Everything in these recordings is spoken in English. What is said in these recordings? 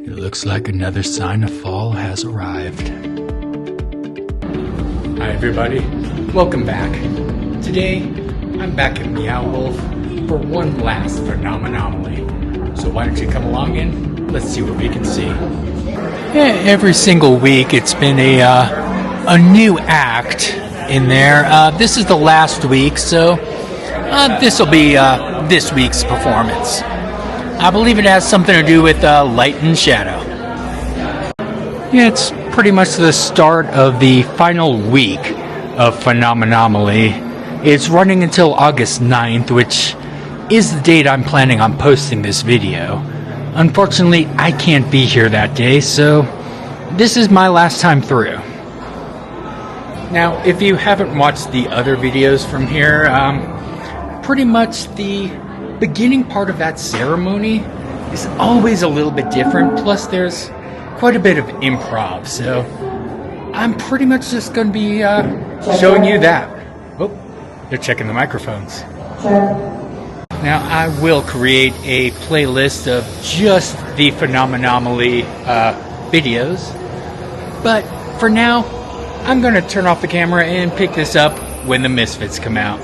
It looks like another sign of fall has arrived. Hi everybody, welcome back. Today, I'm back at Meow Wolf for one last Phenomenomaly. So why don't you come along and let's see what we can see. Every single week it's been a new act in there. This is the last week, so this will be this week's performance. I believe it has something to do with light and shadow. Yeah, it's pretty much the start of the final week of Phenomenomaly. It's running until August 9th, which is the date I'm planning on posting this video. Unfortunately, I can't be here that day, so this is my last time through. Now, if you haven't watched the other videos from here, pretty much the beginning part of that ceremony is always a little bit different, plus there's quite a bit of improv, so I'm pretty much just going to be showing you that. Oh, they're checking the microphones. Now, I will create a playlist of just the Phenomenomaly videos, but for now, I'm going to turn off the camera and pick this up when the Misfits come out.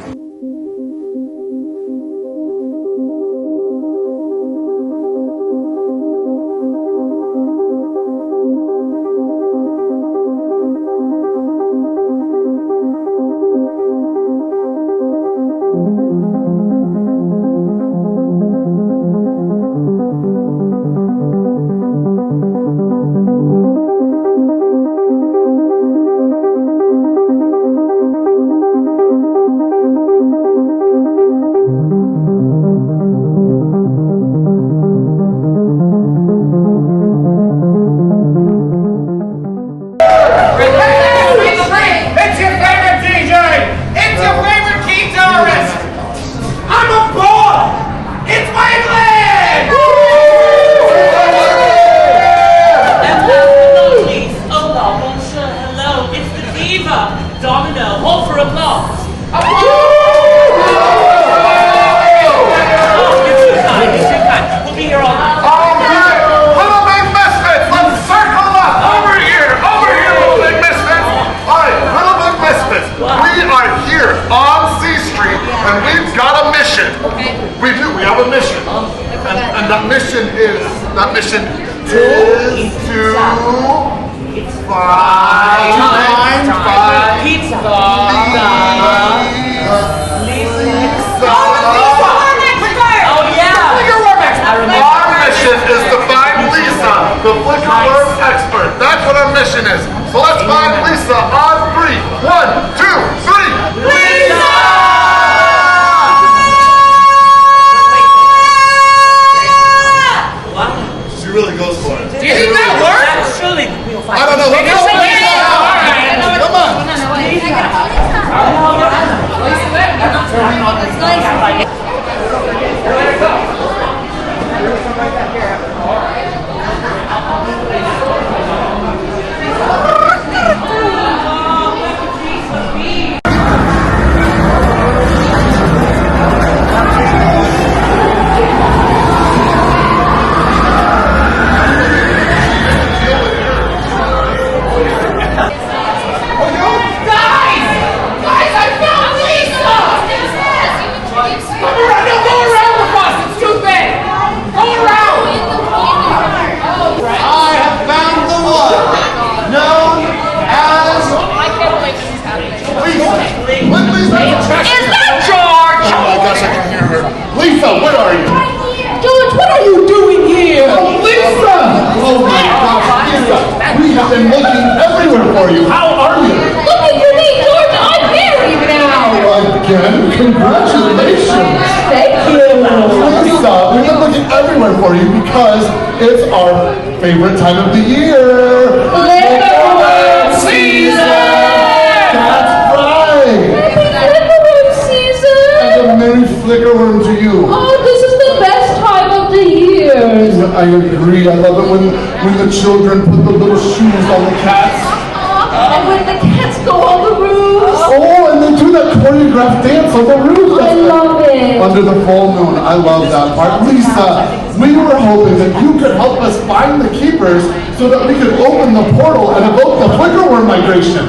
That mission is to find Lisa. Oh yeah. Our mission is to find Lisa, the flicker worm expert. That's what our mission is. So let's find Lisa on 3. 1, 2, 3. Lisa! Really goes for it. Do you think that works? Actually, I don't know. Let's go. Come Lisa, where are you? George, what are you doing here? Oh, Lisa! Oh my gosh, Lisa! We have been looking everywhere for you. How are you? Look at your knee, George. I'm married now. Again, congratulations. Thank you. Lisa, we've been looking everywhere for you because it's our favorite time of the year. Flicker season! That's right. Flicker season! And a Merry Flickerworm to you. Oh, this is the best time of the year. I agree. I love it when the children put the little shoes on the cats. And when the cats go on the roofs. Oh, and then do that choreographed dance on the roof. I love it. Under the full moon. I love that part. Lisa, we were hoping that you could help us find the keepers so that we could open the portal and evoke the flickerworm migration.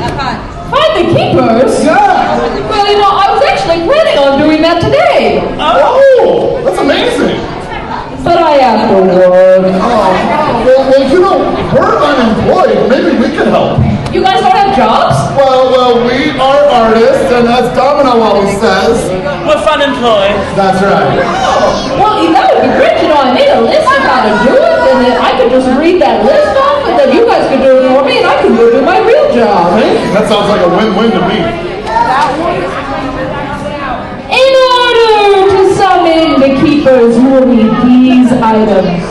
Find the keepers? Yeah. Well, I was actually planning on doing that today. Oh, that's amazing. But I have to work. Well, we're unemployed. Maybe we could help. You guys don't have jobs? Well, we are artists, and as Domino always says, we're fun employed. That's right. Well, that would be great. I made a list of how to do it, and then I could just read that list off, and then you guys could do it for me, and I could go do my real job. That sounds like a win-win to me. In order to summon the keepers, you will need these items.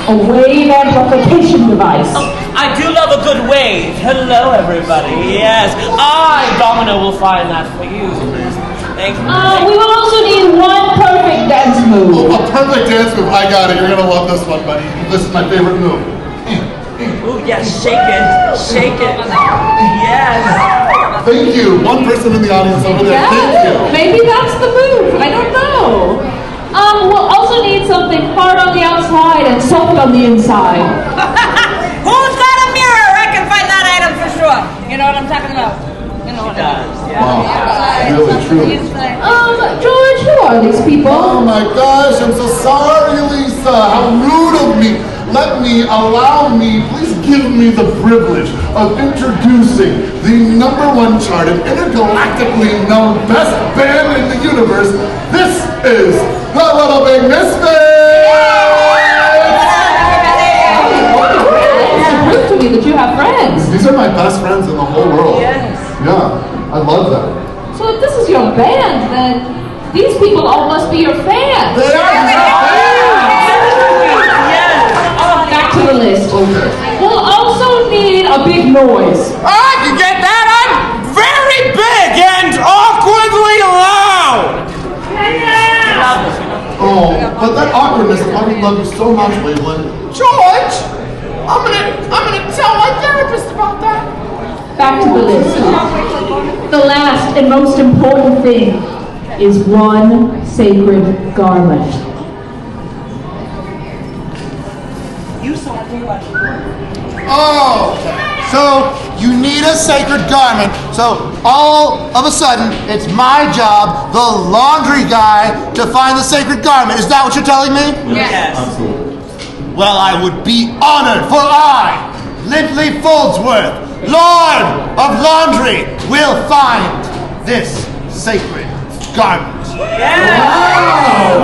A wave amplification device. I do love a good wave. Hello, everybody. Yes, Domino, will find that for you. Thank you. We will also need one perfect dance move. A perfect dance move. I got it. You're going to love this one, buddy. This is my favorite move. Ooh, yes, shake it. Shake it. Yes. Thank you. One person in the audience over there. Yeah, Thank you. maybe that's the move. I don't know. We'll also need something hard on the outside and soft on the inside. Who's got a mirror? I can find that item for sure. You know what I'm talking about? You know what I mean? Wow. Really, truly. George, who are these people? Oh my gosh, I'm so sorry, Lisa. How rude of me. Allow me, please give me the privilege of introducing the #1 charted, intergalactically known best band in the universe. This is the Little Big Misfits! It's proof to me that you have friends. These are my best friends in the whole world. Yes. Yeah, I love them. So if this is your band, then these people all must be your fans. They are my fans! Back to the list. Okay. We'll also need a big noise. I can get that. I'm very big and awkwardly loud. Oh, but that awkwardness, I would love you so much, Waveland. George, I'm gonna tell my therapist about that. Back to the list. The last and most important thing is one sacred garment. Oh, so you need a sacred garment. So all of a sudden, it's my job, the laundry guy, to find the sacred garment. Is that what you're telling me? Yes. Absolutely. Well, I would be honored, for I, Lindley Foldsworth, Lord of Laundry, will find this sacred garment.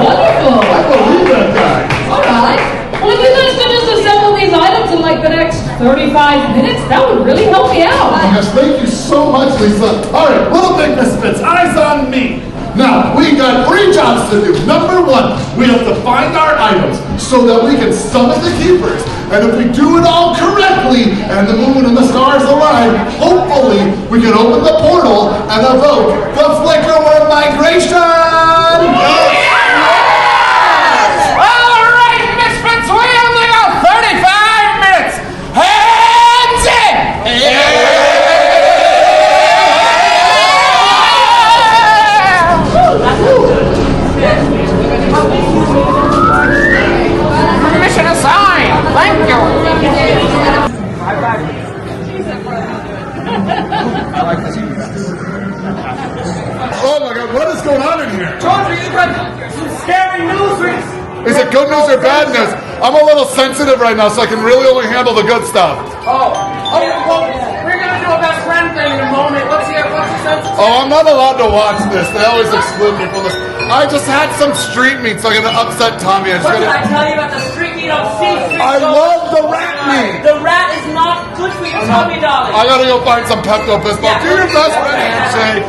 Wonderful. I believe that guy. All right. Well, if you guys could just assemble these items in like the next 35 minutes, that would really help me out. Oh my gosh, thank you so much, Lisa. All right, Little Big Misfits, eyes on me. Now, we got 3 jobs to do. #1, we have to find our items so that we can summon the keepers. And if we do it all correctly, and the moon and the stars align, hopefully we can open the portal and evoke the flickerworm migration. Oh my God, what is going on in here? George, you got some scary news. Is it good news or bad news? I'm a little sensitive right now, so I can really only handle the good stuff. Well, we're gonna do a best friend thing in a moment. What's your sense? Oh, I'm not allowed to watch this. They always exclude me from this. I just had some street meat, so I'm gonna upset Tommy. What did I tell you about the street meat on C-Street? I love the rat meat. The rat is not good for your tummy, darling. I gotta go find some Pepto-Bismol. Yeah. Do your best friend handshake.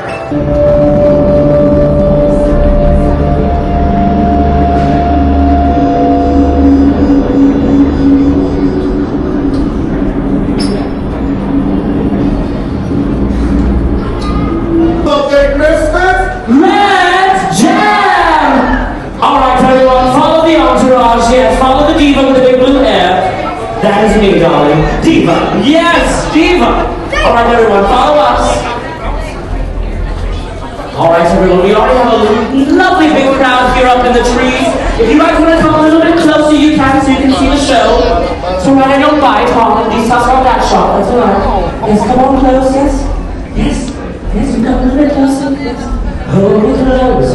Let's jam! Alright, tell you what, follow the entourage, yes, follow the diva with the big blue F. That is me, darling. Diva. Yes, diva. Alright, everyone, follow us. All right, everyone, we already have a lovely big crowd here up in the trees. If you guys want to come a little bit closer, you can, so you can see the show. So when I don't bite, Tom, at least I saw that shot. That's all right. Yes, come on close, yes. Yes, yes, you come a little bit closer. Hold me close,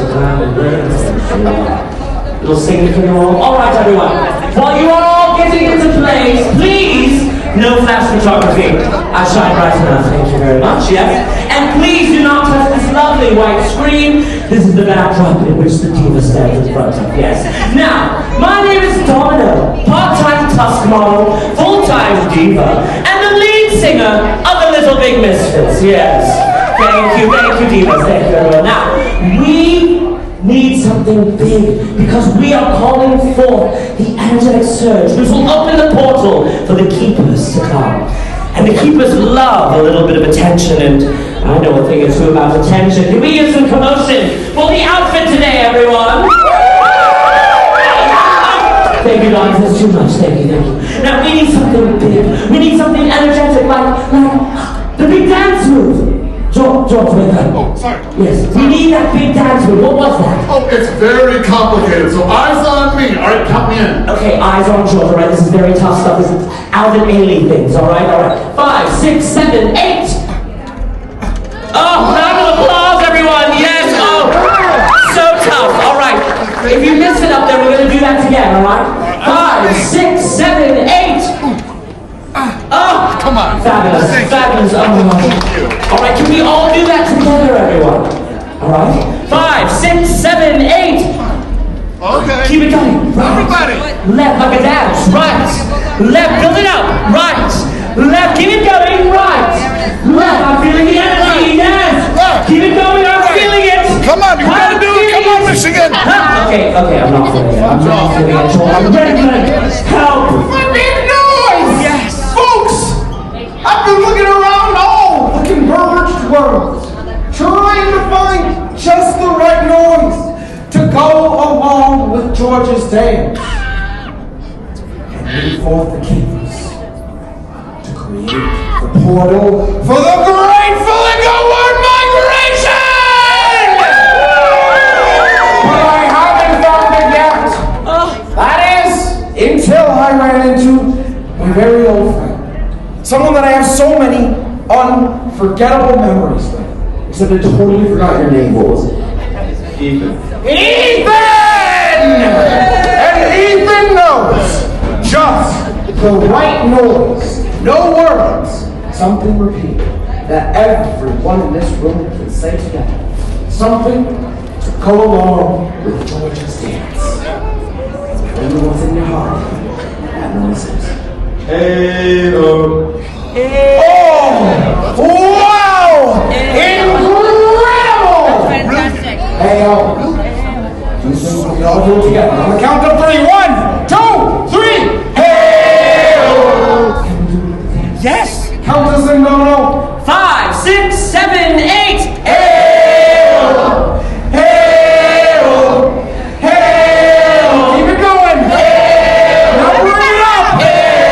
little singing for you all. All right, everyone. While you are all getting into place, please, no flash photography. I shine bright enough, thank you very much, yes. And please do not touch this lovely white screen. This is the backdrop in which the diva stands in front of, yes. Now, my name is Domino, part-time Tusk model, full-time diva, and the lead singer of the Little Big Misfits, yes. Thank you, divas, thank you, everyone. Now, we need something big because we are calling forth the angelic surge, which will open the portal for the keepers to come. And the keepers love a little bit of attention, and I know a thing or two about attention. Can we use some commotion for the outfit today, everyone? Thank you, guys, that's too much, thank you. Now, we need something big. We need something energetic, like the big dance move. George, wake up. Oh, sorry. Yes, we need that big dance move. What was that? Oh, it's very complicated. So eyes on me. All right, count me in. Okay, eyes on George. All right, this is very tough stuff. This is Alvin Ailey things. All right. 5, 6, 7, 8. Oh, round of applause, everyone. Yes. Oh, so tough. All right. If you miss it up there, we're gonna do that again. All right. 5, 6, 7, 8. Oh, come on. Fabulous. Fabulous. Oh. All right, can we all do that together, everyone? All right. 5, 6, 7, 8. Okay. Keep it going. Right. Everybody. Left like a dance. Right. Left. Build it up. Right. Left. Keep it going. Right. Left. I'm feeling the energy. Yes. Left. Keep it going. I'm feeling it. Come on, you gotta do it. Come on, Michigan. Okay. I'm not feeling it. I'm not feeling it. I'm ready. Help. I've been looking around all the converged worlds, trying to find just the right noise to go along with George's dance. And bring forth the keys to create the portal for the grateful and goodward migration! But I haven't found it yet. That is, until I ran into my very old friend. Someone that I have so many unforgettable memories with. Except I totally forgot your name. What was it? Ethan! And Ethan knows just the right noise. No words. Something repeated that everyone in this room can say together. Something to go along with George's dance. Remember what's in your heart. That noise is. Hey-oh. Oh! Wow! Incredible! Fantastic. Hey-oh. You think we can all do it together? On the count of 3. 1, 2, 3. Hey-oh! Yes! Count us in, Domino. 5, 6, 7, 8. Hey-oh! Hey-oh! Hey-oh! Keep it going! Hey-oh! Now bring it up! Hey-oh!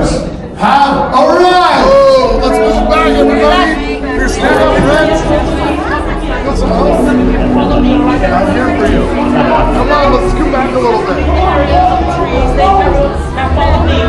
visitors have arrived. Oh, let's move back, everybody. Here's stand up, friends. Listen, I'm here for you. Come on, let's scoot back a little bit. Now follow me.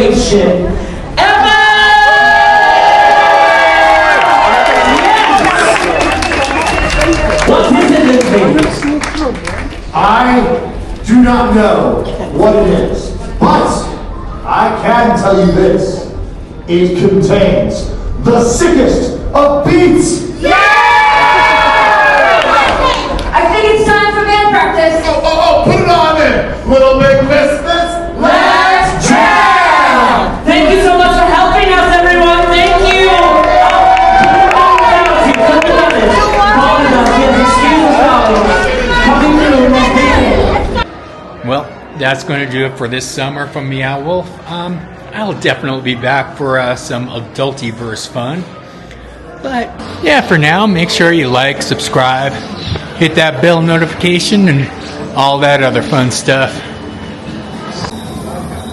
generation ever! Yes! What is it, Lindsay? I do not know what it is, but I can tell you this. It contains the sickest of beats. I think it's time for band practice. Oh, put it on in, Little Big Misfits. Let's jam! Thank you so much for helping us, everyone. Thank you. Well, that's going to do it for this summer from Meow Wolf. I'll definitely be back for some adultiverse fun. But yeah, for now, make sure you like, subscribe, hit that bell notification, and all that other fun stuff.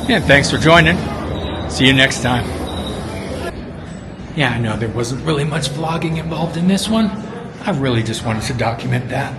Yeah, thanks for joining. See you next time. Yeah, I know there wasn't really much vlogging involved in this one. I really just wanted to document that.